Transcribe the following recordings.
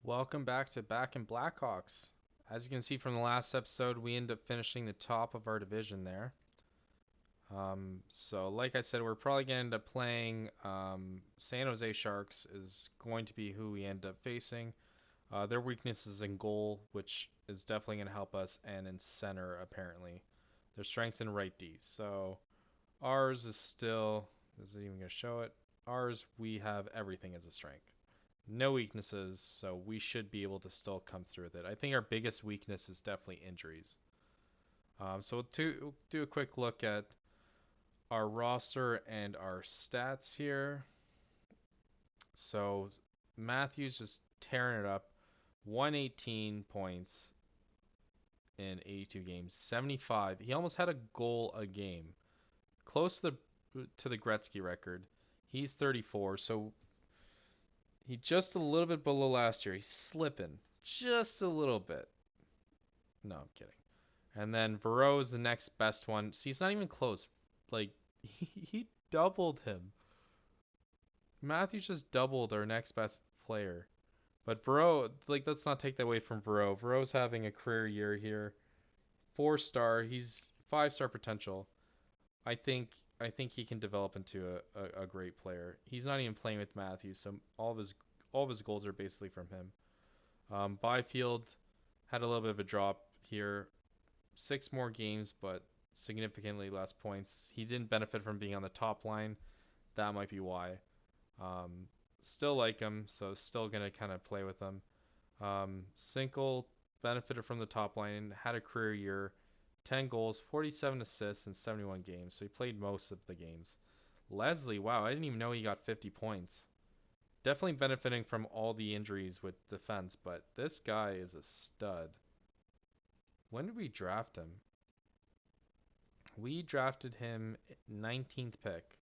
Welcome back to Back in Blackhawks. As you can see from the last episode, we end up finishing the top of our division there. So like I said, we're probably going to end up playing San Jose Sharks is going to be who we end up facing. Their weakness is in goal, which is definitely going to help us, and in center, apparently. Their strength's in right D. So ours is still, is it even going to show it? Ours, we have everything as a strength. No weaknesses, so we should be able to still come through with it. I think our biggest weakness is definitely injuries. So to do a quick look at our roster and our stats here. So Matthews just tearing it up, 118 points in 82 games, 75. He almost had a goal a game, close to the Gretzky record. He's 34, so he just a little bit below last year. He's slipping just a little bit. No, I'm kidding. And then Varro is the next best one. See, he's not even close. Like he doubled him. Matthews just doubled our next best player. But Varro, like, let's not take that away from Varro. Varro's having a career year here. 4-star. He's 5-star potential. I think I think he can develop into a great player. He's not even playing with Matthews, so all of his goals are basically from him. Byfield had a little bit of a drop here. 6 more games, but significantly less points. He didn't benefit from being on the top line. That might be why. Um, Still like him, so still gonna kind of play with him. Sinkel benefited from the top line, had a career year, 10 goals, 47 assists in 71 games, so he played most of the games. Leslie, wow, I didn't even know he got 50 points. Definitely benefiting from all the injuries with defense, but this guy is a stud. When did we draft him? We drafted him 19th pick.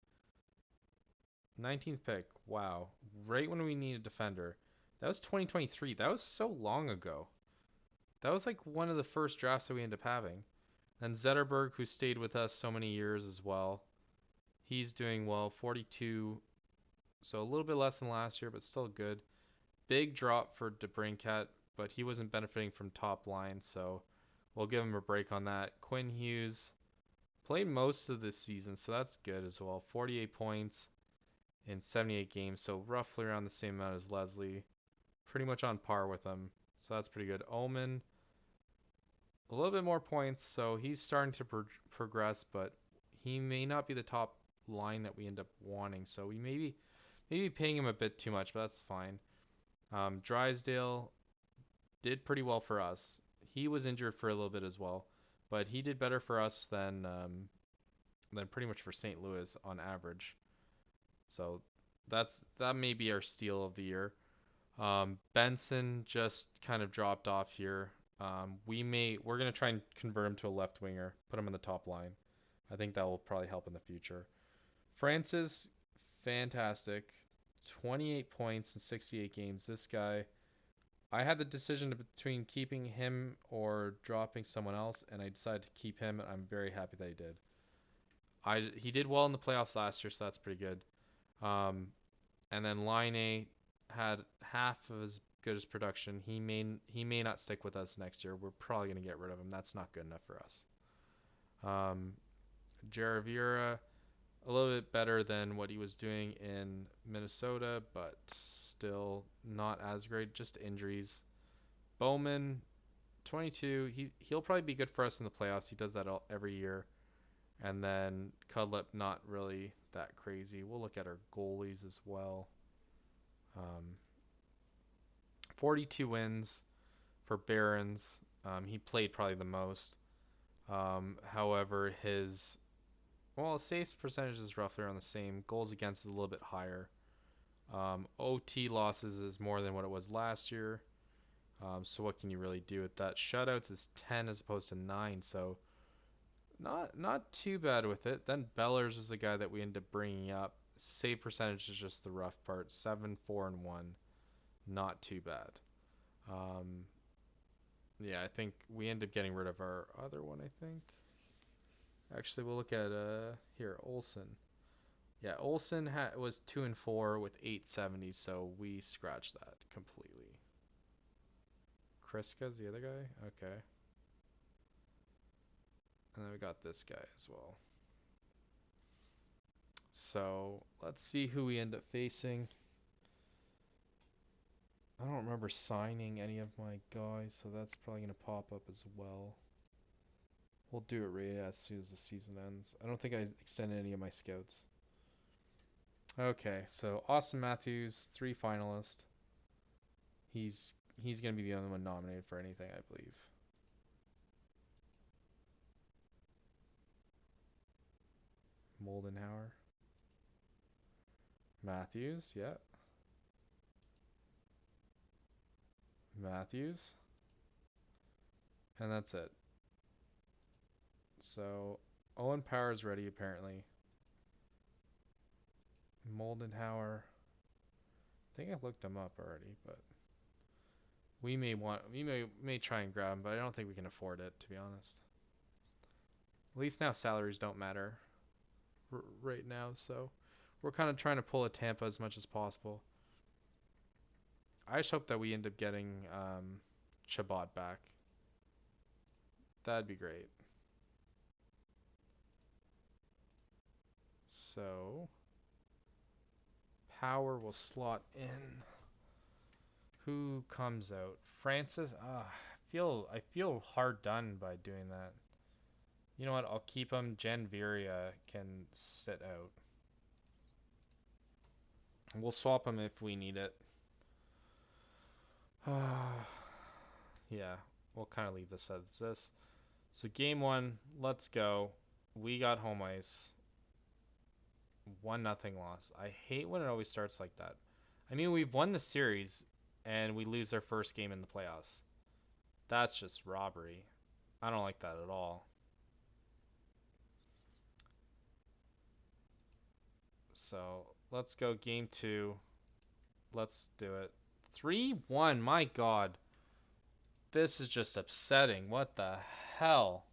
19th pick. Wow. Right when we need a defender. That was 2023. That was so long ago. That was like one of the first drafts that we ended up having. And Zetterberg, who stayed with us so many years as well. He's doing well. 42. So a little bit less than last year, but still good. Big drop for DeBrincat, but he wasn't benefiting from top line, so we'll give him a break on that. Quinn Hughes played most of this season, so that's good as well. 48 points in 78 games, so roughly around the same amount as Leslie. Pretty much on par with him, so that's pretty good. Omen, a little bit more points, so he's starting to progress, but he may not be the top line that we end up wanting, so we maybe paying him a bit too much, but that's fine. Drysdale did pretty well for us. He was injured for a little bit as well, but he did better for us than pretty much for St. Louis on average. So that may be our steal of the year. Benson just kind of dropped off here. We're gonna try and convert him to a left winger, put him in the top line. I think that will probably help in the future. Francis, fantastic. 28 points in 68 games. This guy, I had the decision between keeping him or dropping someone else, and I decided to keep him, and I'm very happy that I did. He did well in the playoffs last year, so that's pretty good. Um, and then Line A had half of as good as production. He may not stick with us next year. We're probably gonna get rid of him. That's not good enough for us. Um, Jaravira, a little bit better than what he was doing in Minnesota, but still not as great. Just injuries. Bowman, 22. He'll probably be good for us in the playoffs. He does that every year. And then Cudlip, not really that crazy. We'll look at our goalies as well. Um, 42 wins for Barons. He played probably the most. However, his saves percentage is roughly around the same. Goals against is a little bit higher. OT losses is more than what it was last year. So what can you really do with that? Shutouts is 10 as opposed to 9, so not too bad with it. Then Bellers is the guy that we end up bringing up. Save percentage is just the rough part. 7, 4, and 1. Not too bad. Um, yeah, I think we end up getting rid of our other one, I think. Actually, we'll look at here, Olson. Yeah, Olson was 2 and 4 with 870, so we scratched that completely. Kriska's the other guy? Okay. And then we got this guy as well. So let's see who we end up facing. I don't remember signing any of my guys, so that's probably going to pop up as well. We'll do it right as soon as the season ends. I don't think I extended any of my scouts. Okay, so Austin Matthews, 3 finalist. He's going to be the only one nominated for anything, I believe. Moldenhauer. Matthews, yeah. Matthews. And that's it. So Owen Power is ready apparently. Moldenhauer. I think I looked him up already, but we may try and grab him, but I don't think we can afford it, to be honest. At least now salaries don't matter right now, so we're kind of trying to pull a Tampa as much as possible. I just hope that we end up getting Chabot back. That'd be great. So Power will slot in. Who comes out? Francis. I feel hard done by doing that. You know what? I'll keep him. Jen Viria can sit out. We'll swap him if we need it. Yeah, we'll kind of leave this as this. So game 1, let's go. We got home ice. 1-0 loss. I hate when it always starts like that. I mean, we've won the series and we lose our first game in the playoffs. That's just robbery. I don't like that at all. So let's go game 2. Let's do it. 3-1. My God. This is just upsetting. What the hell?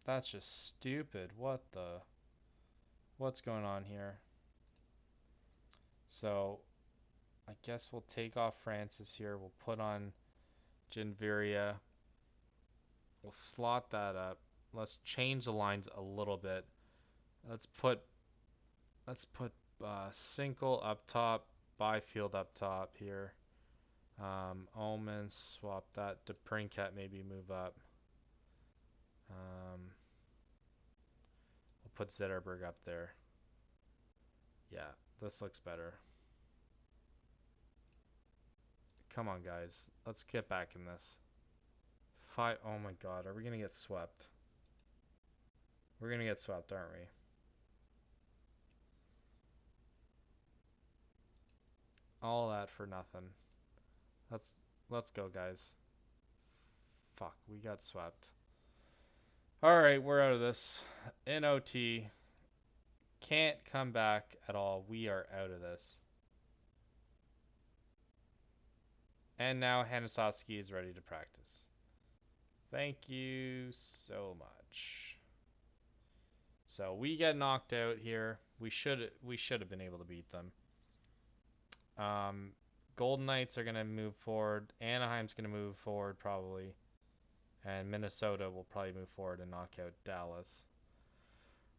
That's just stupid. What's going on here? So I guess we'll take off Francis here. We'll put on Jinviria. We'll slot that up. Let's change the lines a little bit. Let's put Single up top, Byfield up top here. Omen, swap that. DePrincat maybe move up. We'll put Zetterberg up there. Yeah, this looks better. Come on, guys. Let's get back in this. Oh my God, are we gonna get swept? We're gonna get swept, aren't we? All that for nothing. Let's let's go, guys. Fuck, we got swept. All right, we're out of this. In OT, can't come back at all. We are out of this. And now Hanasowski is ready to practice. Thank you so much. So we get knocked out here. We should have been able to beat them. Golden Knights are gonna move forward. Anaheim's gonna move forward probably, and Minnesota will probably move forward and knock out Dallas.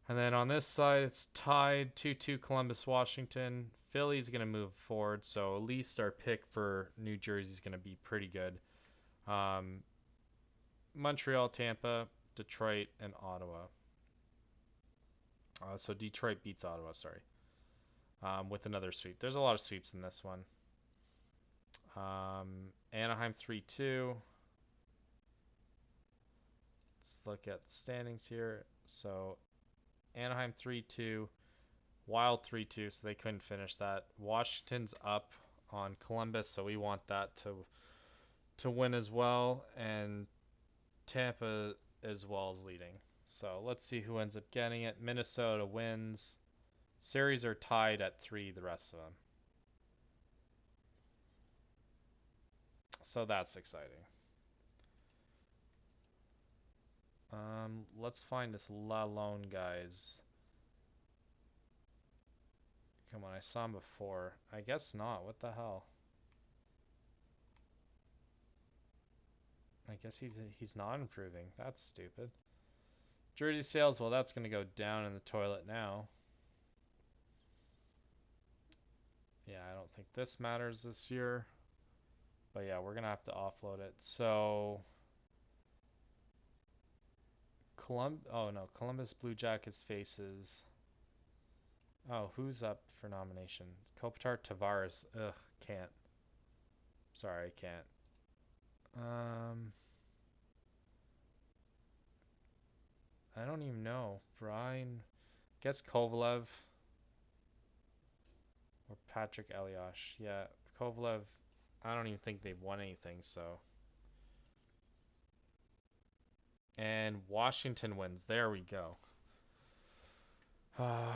And then on this side, it's tied 2-2 Columbus, Washington. Philly's gonna move forward, so at least our pick for New Jersey is gonna be pretty good. Um, Montreal, Tampa, Detroit, and Ottawa. So Detroit beats Ottawa, sorry, with another sweep. There's a lot of sweeps in this one. Anaheim 3-2. Let's look at the standings here. So Anaheim 3-2, Wild 3-2, so they couldn't finish that. Washington's up on Columbus, so we want that to win as well, and Tampa as well as leading. So let's see who ends up getting it. Minnesota wins. Series are tied at 3, the rest of them. So that's exciting. Let's find this Lalone guys. Come on, I saw him before. I guess not. What the hell? I guess he's not improving. That's stupid. Jersey sales, well, that's gonna go down in the toilet now. Yeah, I don't think this matters this year. But yeah, we're gonna have to offload it. So oh no, Columbus Blue Jackets faces. Oh, who's up for nomination? Kopitar Tavares. Ugh, can't. Sorry, I can't. Um, I don't even know. Brian, guess Kovalev or Patrick Elias. Yeah, Kovalev. I don't even think they've won anything. So, and Washington wins. There we go. Uh,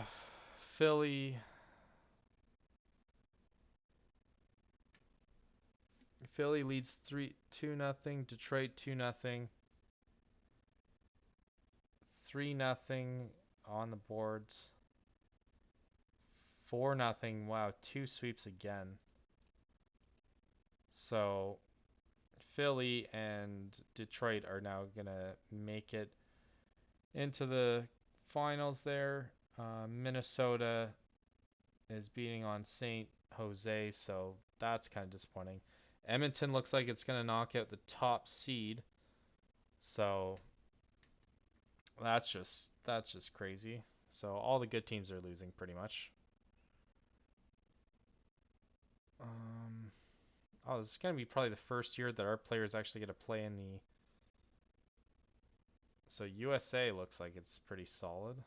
Philly. Philly leads 2-0. Detroit 2-0. 3-0 on the boards. 4-0. Wow, two sweeps again. So Philly and Detroit are now gonna make it into the finals there. Minnesota is beating on St. Jose, so that's kind of disappointing. Edmonton looks like it's gonna knock out the top seed, so that's just crazy. So all the good teams are losing pretty much. Um, oh, this is gonna be probably the first year that our players actually get to play in the. So USA looks like it's pretty solid.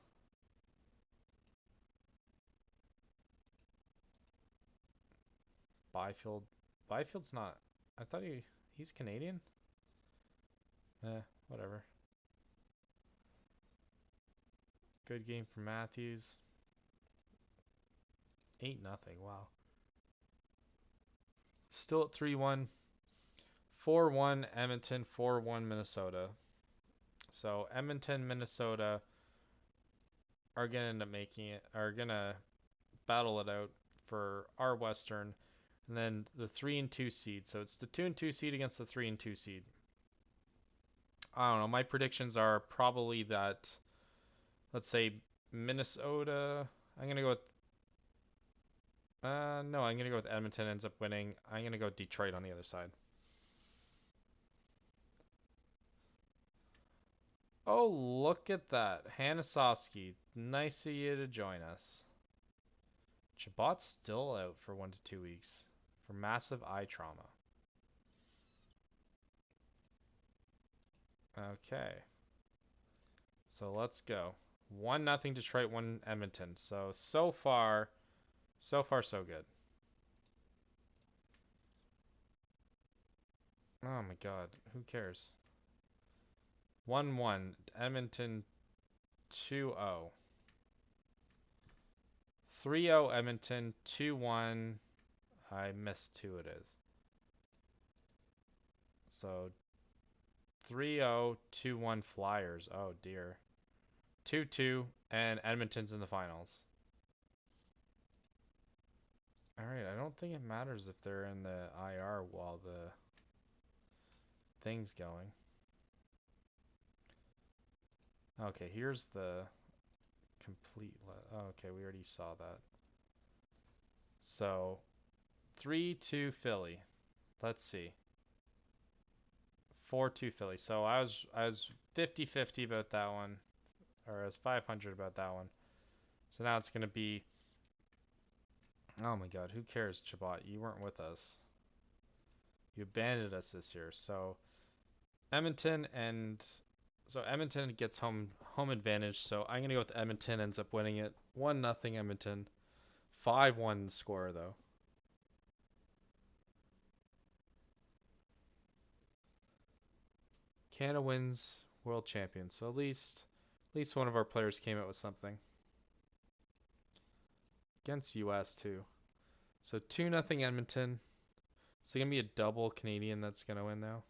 Byfield, Byfield's not. I thought he's Canadian. Whatever. Good game for Matthews. 8-0. Wow. Still at 3-1. 4-1 Edmonton, 4-1 Minnesota. So Edmonton, Minnesota are gonna end up making it. Are gonna battle it out for our Western, and then the 3 and 2 seed. So it's the 2 and 2 seed against the 3 and 2 seed. I don't know. My predictions are probably that. Let's say Minnesota. I'm gonna go with. No, I'm gonna go with Edmonton ends up winning. I'm gonna go Detroit on the other side. Oh, look at that, Hanasovsky. Nice of you to join us. Chabot's still out for 1 to 2 weeks for massive eye trauma. Okay, so let's go. 1-0 Detroit, 1 Edmonton. So far, so good. Oh my God, who cares? 1-1 Edmonton, 2-0. 3-0 Edmonton, 2-1. I missed two. It is. So 3-0, 2-1 Flyers. Oh dear. 2-2 and Edmonton's in the finals. All right, I don't think it matters if they're in the IR while the thing's going. Okay, here's the complete. Oh, okay, we already saw that. So 3-2 Philly. Let's see. 4-2 Philly. So I was 50-50 about that one, or I was 500 about that one. So now it's gonna be. Oh my God, who cares, Chabot? You weren't with us. You abandoned us this year. So Edmonton and so Edmonton gets home advantage. So I'm gonna go with Edmonton ends up winning it 1-0 Edmonton. 5-1 score though. Canada wins world champion. So at least one of our players came out with something against US too. So 2-0 Edmonton. Is it gonna be a double Canadian that's gonna win now?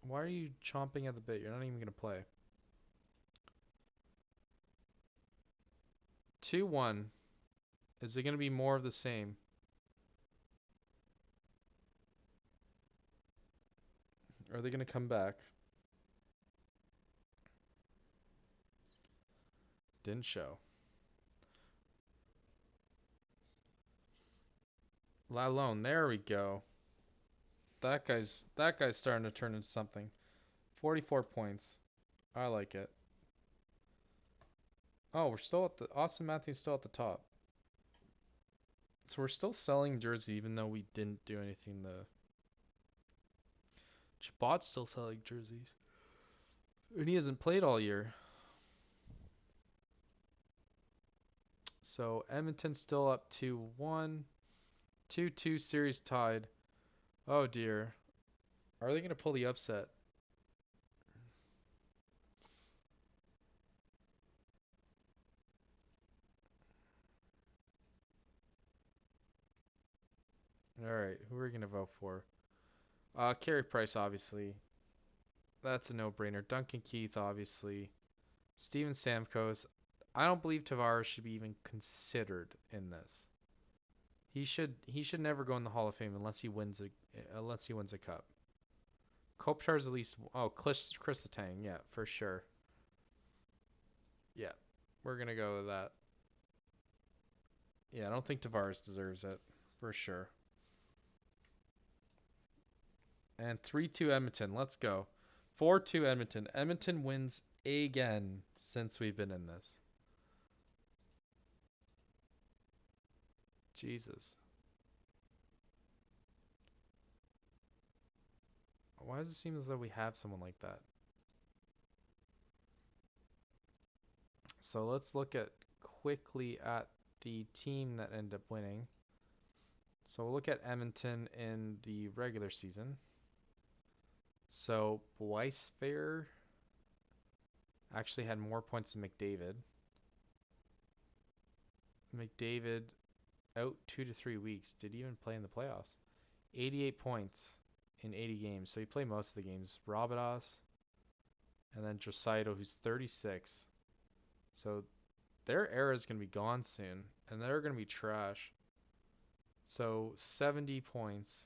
Why are you chomping at the bit? You're not even gonna play. 2-1. Is it gonna be more of the same? Are they going to come back? Didn't show. Lalone, there we go. That guy's starting to turn into something. 44 points. I like it. Oh, we're still at the Austin Matthews still at the top. So we're still selling jersey even though we didn't do anything. The Chabot's still selling jerseys, and he hasn't played all year. So Edmonton's still up 2-1, 2-2 series tied. Oh dear, are they gonna pull the upset? All right, who are we gonna vote for? Carey Price, obviously. That's a no-brainer. Duncan Keith, obviously. Steven Stamkos. I don't believe Tavares should be even considered in this. He should never go in the Hall of Fame unless he wins a cup. Kopitar's at least Chris Letang, yeah, for sure. Yeah, we're gonna go with that. Yeah, I don't think Tavares deserves it for sure. And 3-2 Edmonton. Let's go. 4-2 Edmonton. Edmonton wins again since we've been in this. Jesus. Why does it seem as though we have someone like that? So let's look at quickly at the team that ended up winning. So we'll look at Edmonton in the regular season. So Weisfair actually had more points than McDavid. McDavid out 2 to 3 weeks. Did he even play in the playoffs? 88 points in 80 games. So he played most of the games. Robidas and then Draisaitl, who's 36. So their era is going to be gone soon, and they're going to be trash. So 70 points.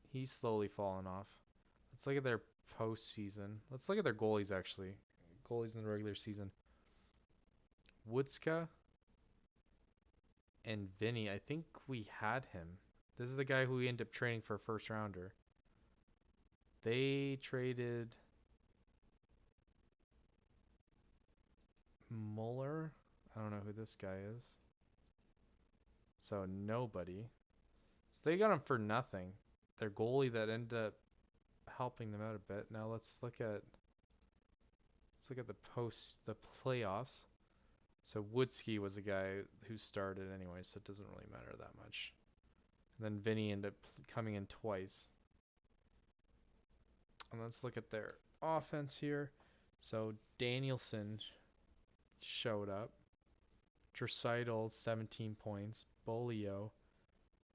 He's slowly falling off. Let's look at their postseason. Let's look at their goalies, actually. Goalies in the regular season. Woodska and Vinny. I think we had him. This is the guy who we ended up trading for a first rounder. They traded Muller. I don't know who this guy is. So nobody. So they got him for nothing. Their goalie that ended up helping them out a bit. Now let's look at the playoffs. So Woodsky was a guy who started anyway, so it doesn't really matter that much. And then Vinny ended up coming in twice. And let's look at their offense here. So Danielson showed up. Draisaitl 17 points. Bolio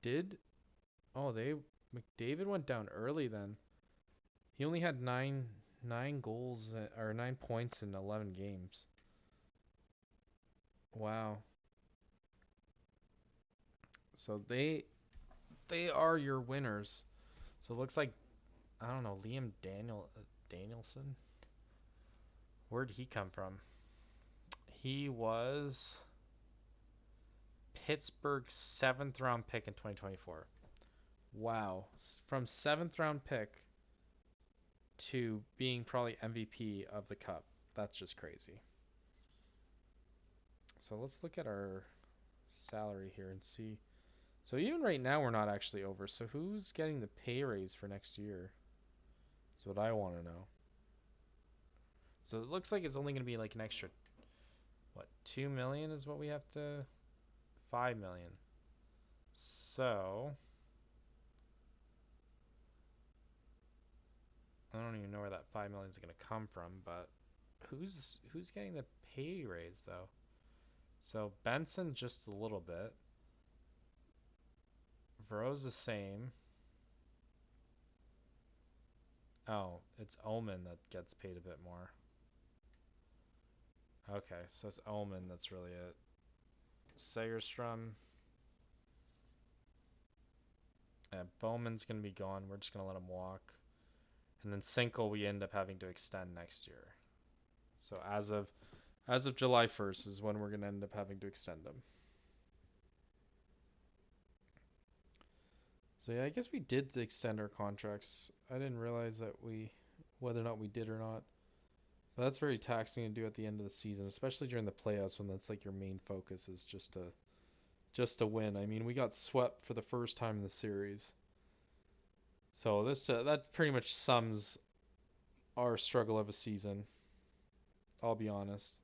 did. Oh, they McDavid went down early then. He only had nine goals or 9 points in 11 games. Wow. So they are your winners. So it looks like I don't know Danielson. Where'd he come from? He was Pittsburgh's seventh round pick in 2024. Wow. From seventh round pick to being probably MVP of the Cup. That's just crazy. So let's look at our salary here and see. So even right now we're not actually over. So who's getting the pay raise for next year? Is what I want to know. So it looks like it's only going to be like an extra, what, 2 million is what we have to, 5 million. So I don't even know where that 5 million is going to come from, but who's getting the pay raise though? So Benson just a little bit. Vero's the same. Oh, it's Omen that gets paid a bit more. Okay, so it's Omen that's really it. Segerstrom. Bowman's gonna be gone. We're just gonna let him walk. And then Cinco we end up having to extend next year. So as of July 1st is when we're gonna end up having to extend him. So yeah, I guess we did extend our contracts. I didn't realize whether or not we did or not. But that's very taxing to do at the end of the season, especially during the playoffs when that's like your main focus is just to win. I mean, we got swept for the first time in the series. So this that pretty much sums our struggle of a season. I'll be honest.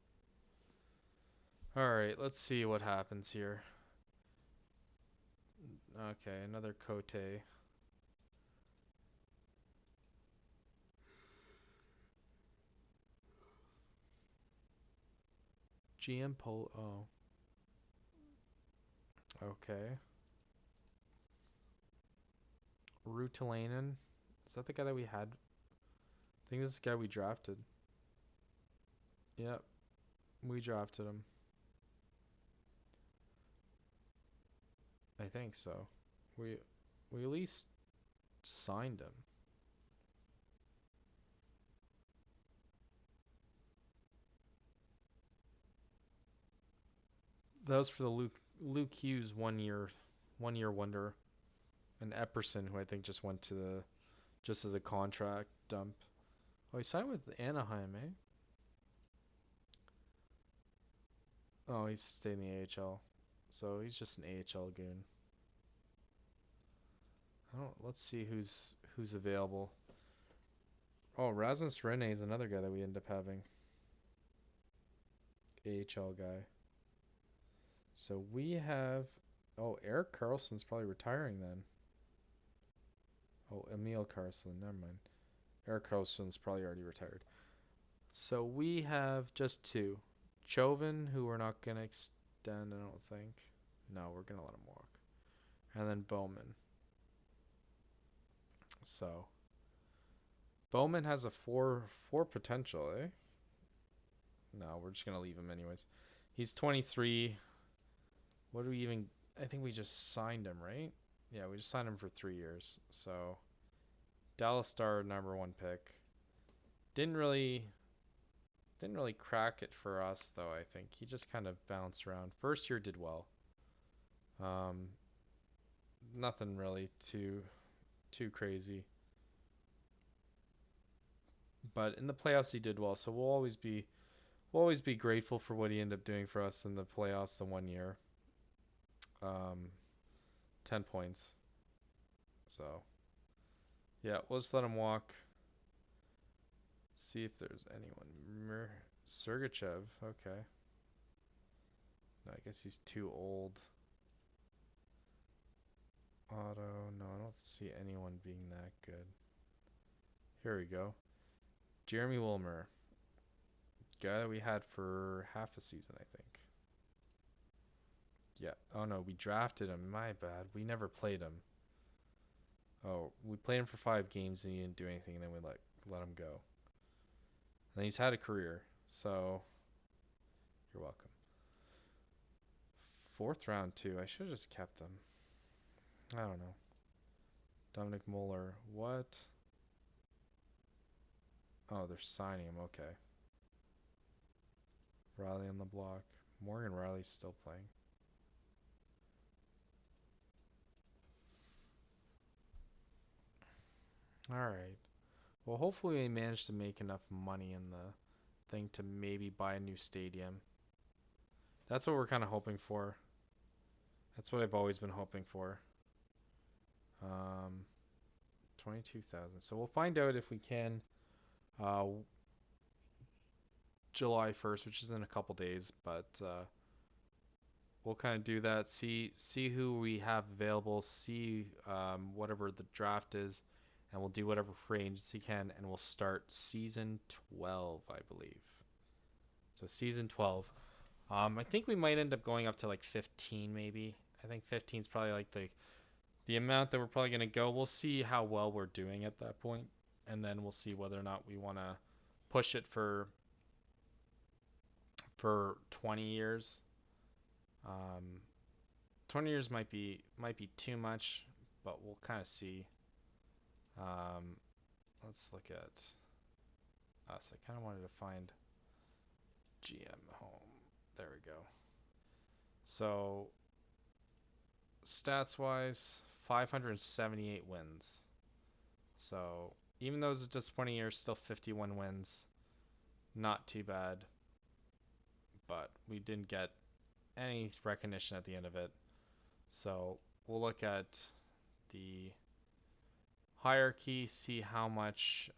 All right, let's see what happens here. Okay, another Cote. GM Polo. Oh, okay. Rutalainen. Is that the guy that we had? I think this is the guy we drafted. Yep, we drafted him. I think so. We at least signed him. That was for the Luke Hughes 1 year wonder, and Epperson, who I think just went to the just as a contract dump. Oh, he signed with Anaheim, eh? Oh, he's stayed in the AHL, so he's just an AHL goon. I don't. Let's see who's available. Oh, Rasmus Rene is another guy that we end up having. AHL guy. So we have. Oh, Eric Carlson's probably retiring then. Oh, Emil Carlson. Never mind. Eric Carlson's probably already retired. So we have just two. Chauvin, who we're not gonna extend, I don't think. No, we're gonna let him walk. And then Bowman. So Bowman has a four potential, eh? No, we're just gonna leave him anyways. He's 23. What do we even? I think we just signed him, right? Yeah, we just signed him for 3 years. So Dallas Star number one pick. Didn't really didn't really crack it for us though. I think he just kind of bounced around. First year did well. Um, Nothing really too crazy. But in the playoffs he did well, so we'll always be grateful for what he ended up doing for us in the playoffs the 1 year. Um, 10 points. So yeah, we'll just let him walk. See if there's anyone. Sergachev. Okay. No, I guess he's too old. Otto. No, I don't see anyone being that good. Here we go. Jeremy Wilmer. Guy that we had for half a season, I think. Yeah. Oh no, we drafted him. My bad. We never played him. Oh, we played him for 5 games and he didn't do anything, and then we let him go. And he's had a career, so you're welcome. Fourth round too. I should have just kept him. I don't know. Dominic Mueller. What? Oh, they're signing him. Okay. Riley on the block. Morgan Riley's still playing. All right. Well, hopefully we manage to make enough money in the thing to maybe buy a new stadium. That's what we're kind of hoping for. That's what I've always been hoping for. Um, 22,000. So we'll find out if we can uh, July 1st, which is in a couple days, but we'll kind of do that. See who we have available. See whatever the draft is, and we'll do whatever free agency can, and we'll start season 12, I believe. So season 12. I think we might end up going up to like 15, maybe. I think 15 is probably like the amount that we're probably gonna go. We'll see how well we're doing at that point, and then we'll see whether or not we want to push it for 20 years. Um, 20 years might be too much, but we'll kind of see. Um, let's look at us. I kind of wanted to find GM home. There we go. So stats wise, 578 wins. So even though it was a disappointing year, still 51 wins. Not too bad, but we didn't get any recognition at the end of it. So we'll look at the hierarchy, see how much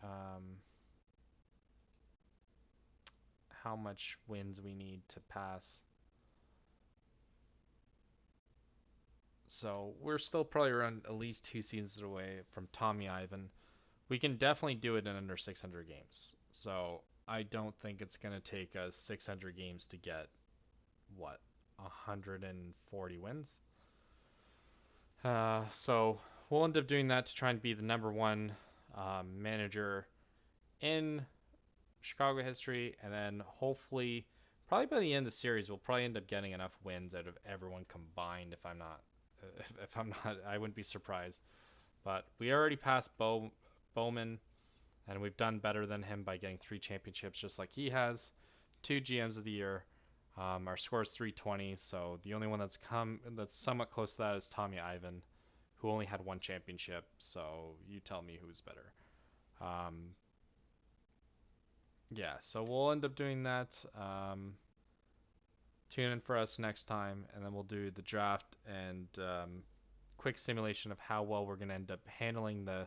wins we need to pass. So we're still probably around at least 2 seasons away from Tommy Ivan. We can definitely do it in under 600 games. So I don't think it's going to take us 600 games to get what 140 wins. So we'll end up doing that to try and be the number one manager in Chicago history, and then hopefully, probably by the end of the series, we'll probably end up getting enough wins out of everyone combined. If I'm not, I wouldn't be surprised. But we already passed Bowman, and we've done better than him by getting 3 championships, just like he has. 2 GMs of the year. Our score is 320, so the only one that's somewhat close to that is Tommy Ivan, who only had 1 championship. So you tell me who's better. Um, yeah, so we'll end up doing that. Tune in for us next time, and then we'll do the draft and quick simulation of how well we're going to end up handling the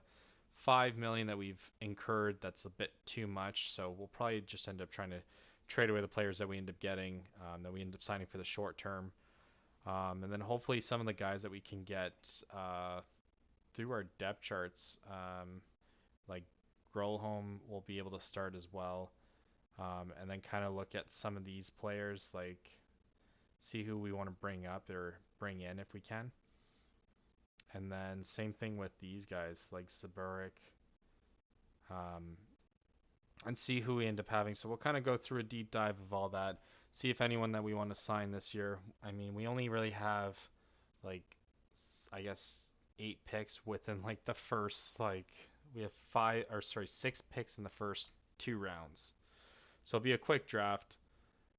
5 million that we've incurred. That's a bit too much, so we'll probably just end up trying to trade away the players that we end up getting, that we end up signing for the short term, and then hopefully some of the guys that we can get through our depth charts, like Grolholm will be able to start as well, and then kind of look at some of these players, like see who we want to bring up or bring in if we can. And then same thing with these guys like Saburik, um, and see who we end up having. So we'll kind of go through a deep dive of all that, see if anyone that we want to sign this year. I mean, we only really have like I guess 8 picks within like the first like we have 6 picks in the first 2 rounds. So it'll be a quick draft.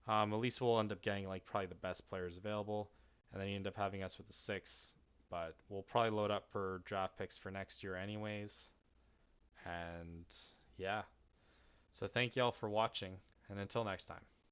At least we'll end up getting like probably the best players available, and then you end up having us with the 6. But we'll probably load up for draft picks for next year anyways. And yeah, so thank y'all for watching, and until next time.